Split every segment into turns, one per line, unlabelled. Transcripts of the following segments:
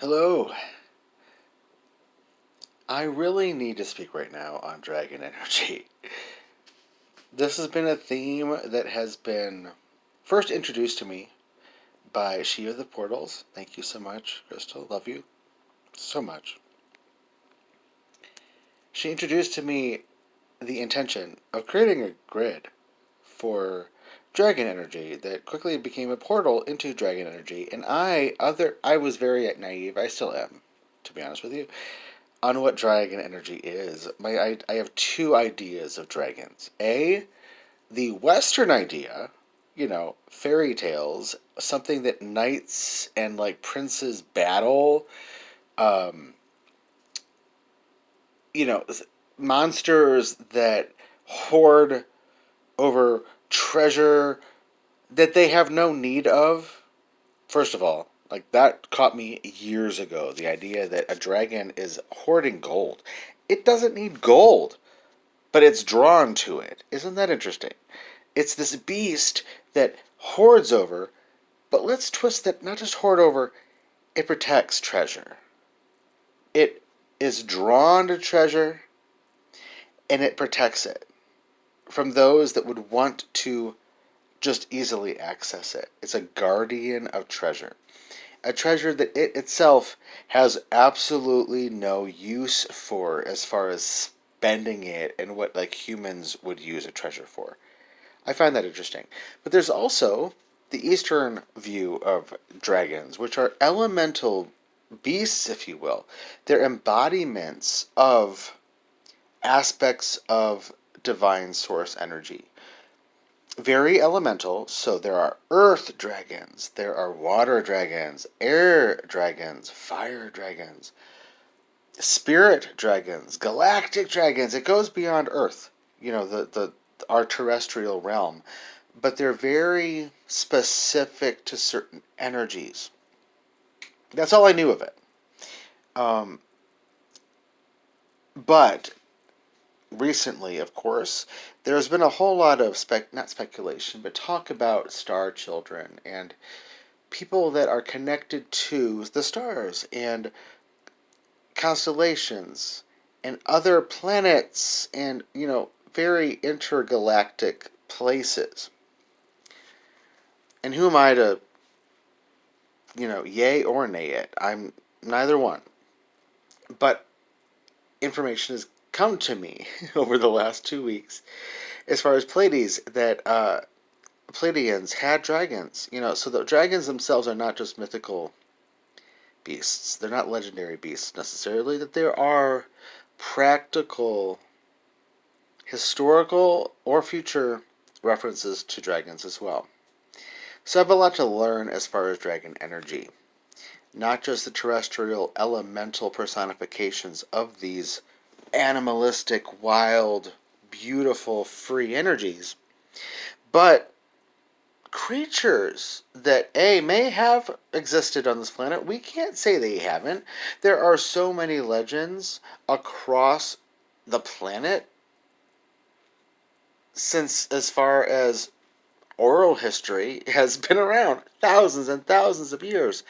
Hello. I really need to speak right now on dragon energy. This has been a theme that has been first introduced to me by She of the Portals. Thank you so much, Crystal. Love you so much. She introduced to me the intention of creating a grid for dragon energy that quickly became a portal into dragon energy. And I was very naive. I still am, to be honest with you, on what dragon energy is. I have two ideas of dragons. The Western idea, fairy tales, something that knights and like princes battle, um, you know, monsters that hoard over treasure that they have no need of. First of all, like that caught me years ago. The idea that a dragon is hoarding gold. It doesn't need gold, but it's drawn to it. Isn't that interesting? It's this beast that hoards over, but let's twist that not just hoard over, it protects treasure. It is drawn to treasure and it protects it from those that would want to just easily access it. It's a guardian of treasure. A treasure that it itself has absolutely no use for as far as spending it and what like humans would use a treasure for. I find that interesting. But there's also the Eastern view of dragons, which are elemental beasts, if you will. They're embodiments of aspects of divine source energy. Very elemental, so there are earth dragons, there are water dragons, air dragons, fire dragons, spirit dragons, galactic dragons. It goes beyond earth, the our terrestrial realm, but they're very specific to certain energies. That's all I knew of it. Um, but recently, of course, there's been a whole lot of not speculation, but talk about star children and people that are connected to the stars and constellations and other planets and, very intergalactic places. And who am I to, yay or nay it? I'm neither one. But information has come to me over the last 2 weeks as far as Pleiades that Pleiadians had dragons. So the dragons themselves are not just mythical beasts. They're not legendary beasts necessarily. That there are practical, historical, or future references to dragons as well. So I have a lot to learn as far as dragon energy. Not just the terrestrial elemental personifications of these animalistic, wild, beautiful, free energies, but creatures that may have existed on this planet. We can't say they haven't. There are so many legends across the planet since as far as oral history has been around thousands and thousands of years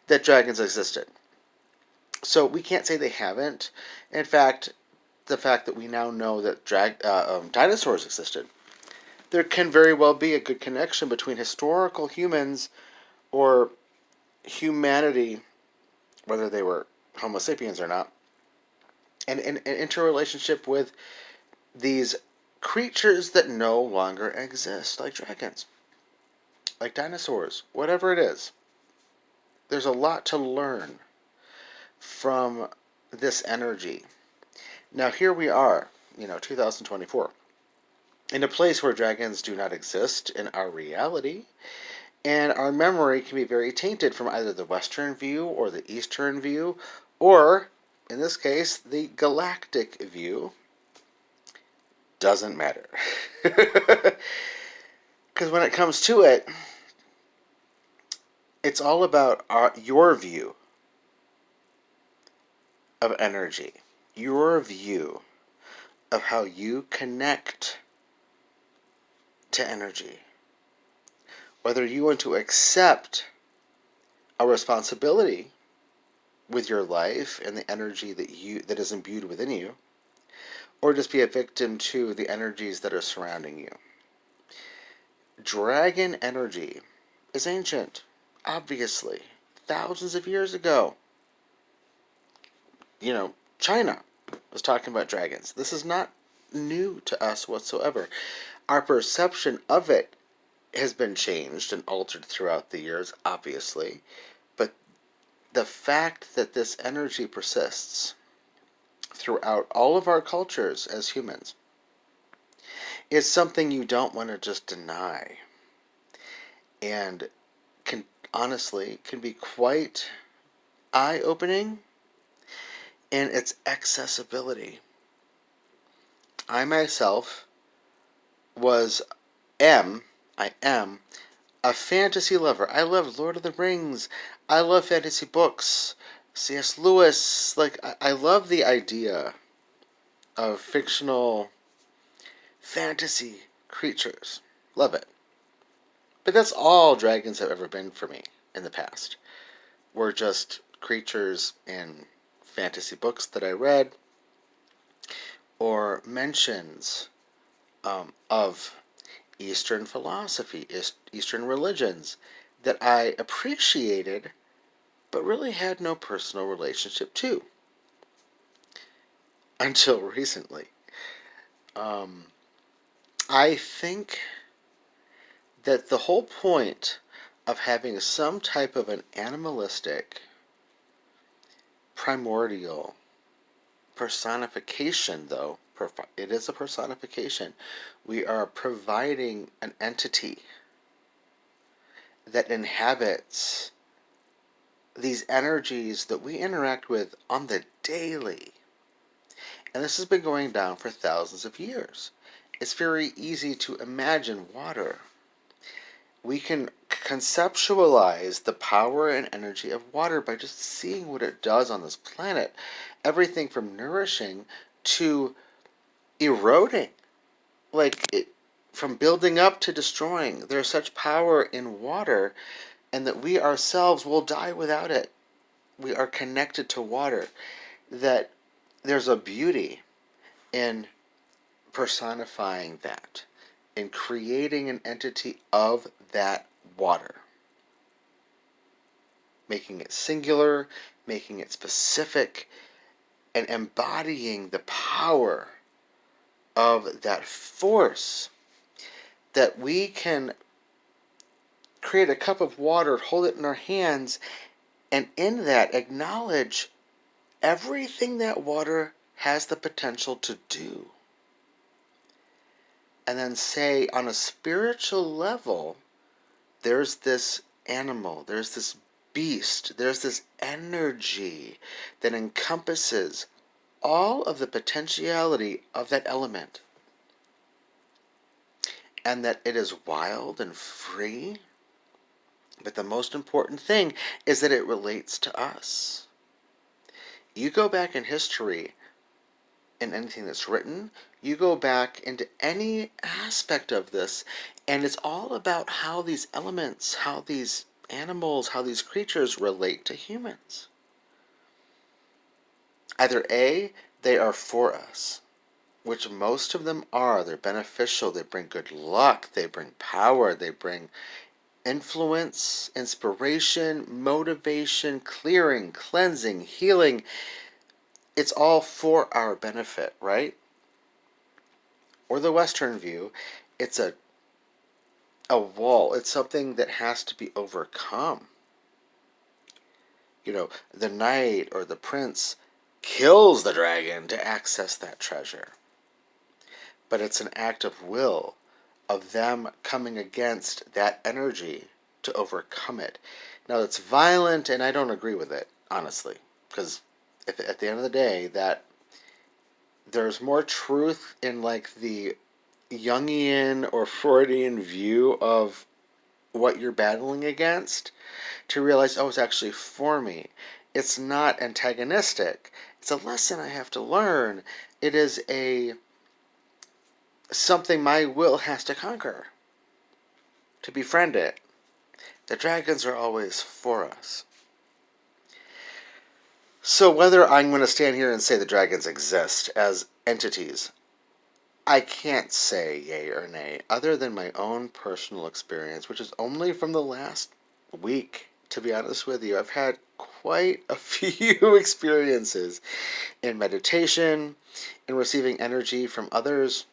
that dragons existed. So we can't say they haven't. In fact, the fact that we now know that dinosaurs existed, there can very well be a good connection between historical humans or humanity, whether they were Homo sapiens or not, and an interrelationship with these creatures that no longer exist, like dragons, like dinosaurs, whatever it is. There's a lot to learn from this energy. Now, here we are, 2024, in a place where dragons do not exist in our reality, and our memory can be very tainted from either the Western view or the Eastern view, or, in this case, the galactic view. Doesn't matter. Because when it comes to it, it's all about your view of energy, your view of how you connect to energy. Whether you want to accept a responsibility with your life and the energy that is imbued within you, or just be a victim to the energies that are surrounding you. Dragon energy is ancient, obviously. Thousands of years ago, China was talking about dragons. This is not new to us whatsoever. Our perception of it has been changed and altered throughout the years, obviously. But the fact that this energy persists throughout all of our cultures as humans is something you don't want to just deny. And can be quite eye-opening in its accessibility. I myself I am a fantasy lover. I love Lord of the Rings. I love fantasy books. C.S. Lewis. I love the idea of fictional fantasy creatures. Love it. But that's all dragons have ever been for me in the past. Were just creatures in fantasy books that I read, or mentions of Eastern philosophy, Eastern religions that I appreciated, but really had no personal relationship to until recently. I think that the whole point of having some type of an animalistic, primordial personification, though, it is a personification. We are providing an entity that inhabits these energies that we interact with on the daily. And this has been going down for thousands of years. It's very easy to imagine water. We can conceptualize the power and energy of water by just seeing what it does on this planet. Everything from nourishing to eroding. From building up to destroying. There's such power in water, and that we ourselves will die without it. We are connected to water. That there's a beauty in personifying that, in creating an entity of that water. Making it singular, making it specific, and embodying the power of that force, that we can create a cup of water, hold it in our hands, and in that acknowledge everything that water has the potential to do. And then say, on a spiritual level, there's this animal, there's this beast, there's this energy that encompasses all of the potentiality of that element. And that it is wild and free. But the most important thing is that it relates to us. You go back in history, in anything that's written, you go back into any aspect of this, and it's all about how these elements, how these animals, how these creatures relate to humans. Either A, they are for us, which most of them are. They're beneficial, they bring good luck, they bring power, they bring influence, inspiration, motivation, clearing, cleansing, healing. It's all for our benefit, right? Or the Western view, it's a wall. It's something that has to be overcome. The knight or the prince kills the dragon to access that treasure. But it's an act of will, of them coming against that energy to overcome it. Now, it's violent, and I don't agree with it, honestly, because at the end of the day, that there's more truth in the Jungian or Freudian view of what you're battling against, to realize, it's actually for me. It's not antagonistic. It's a lesson I have to learn. It is something my will has to conquer, to befriend it. The dragons are always for us. So whether I'm going to stand here and say the dragons exist as entities, I can't say yay or nay, other than my own personal experience, which is only from the last week, to be honest with you. I've had quite a few experiences in meditation, in receiving energy from others,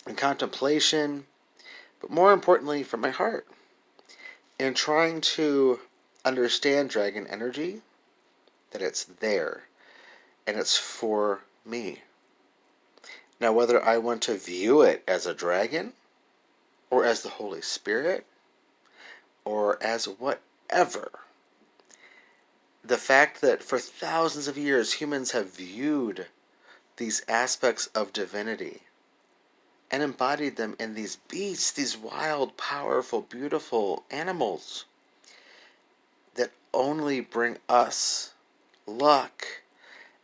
in contemplation, but more importantly, from my heart, in trying to understand dragon energy, that it's there, and it's for me. Now, whether I want to view it as a dragon, or as the Holy Spirit, or as whatever, the fact that for thousands of years humans have viewed these aspects of divinity and embodied them in these beasts, these wild, powerful, beautiful animals that only bring us luck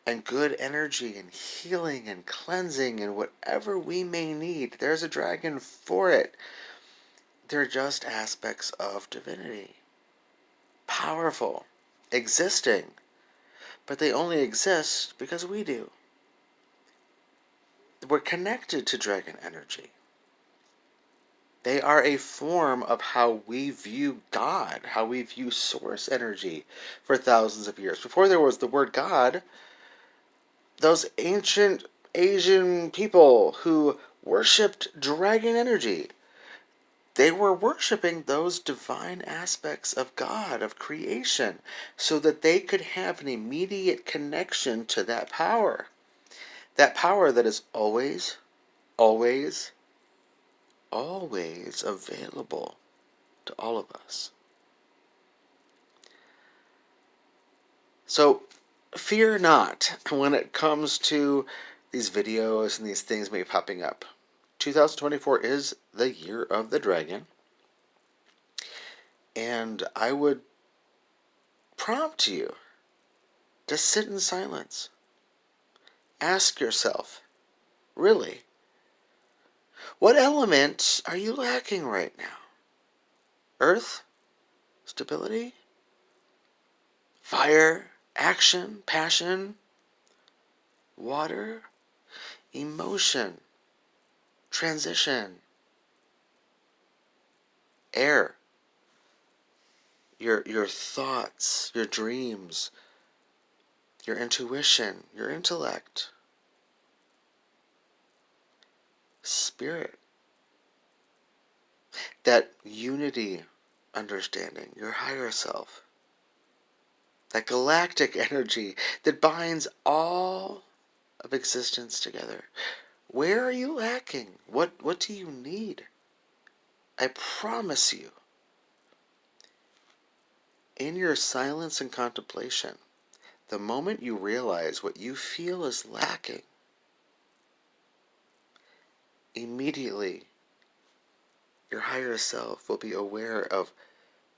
and good energy and healing and cleansing and whatever we may need. There's a dragon for it. They're just aspects of divinity. Powerful, existing, but they only exist because we do. We're connected to dragon energy. They are a form of how we view God, how we view source energy for thousands of years. Before there was the word God, those ancient Asian people who worshipped dragon energy, they were worshiping those divine aspects of God, of creation, so that they could have an immediate connection to that power. That power that is always, always, always available to all of us. So, fear not when it comes to these videos and these things maybe popping up. 2024 is the year of the dragon, and I would prompt you to sit in silence. Ask yourself, really, what element are you lacking right now? Earth? Stability? Fire? Action? Passion? Water? Emotion? Transition? Air? Your thoughts, your dreams, your intuition, your intellect? Spirit? That unity understanding, your higher self? That galactic energy that binds all of existence together. Where are you lacking? What do you need? I promise you, in your silence and contemplation, the moment you realize what you feel is lacking, immediately your higher self will be aware of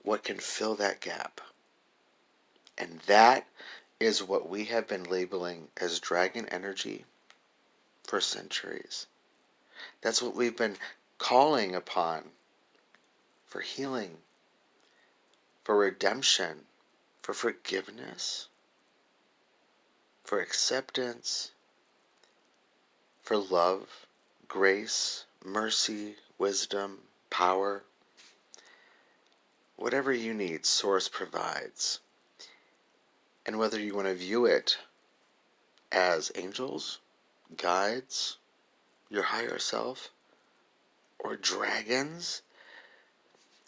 what can fill that gap. And that is what we have been labeling as dragon energy for centuries. That's what we've been calling upon for healing, for redemption, for forgiveness, for acceptance, for love, grace, mercy, wisdom, power. Whatever you need, Source provides. And whether you want to view it as angels, guides, your higher self, or dragons,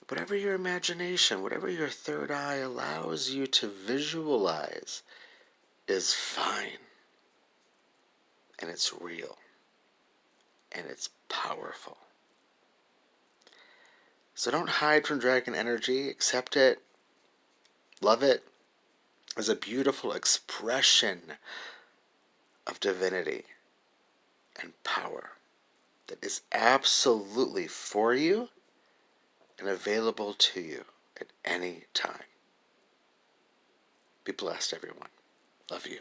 whatever your imagination, whatever your third eye allows you to visualize is fine. And it's real. And it's powerful. So don't hide from dragon energy. Accept it. Love it as a beautiful expression of divinity and power that is absolutely for you and available to you at any time. Be blessed, everyone. Love you.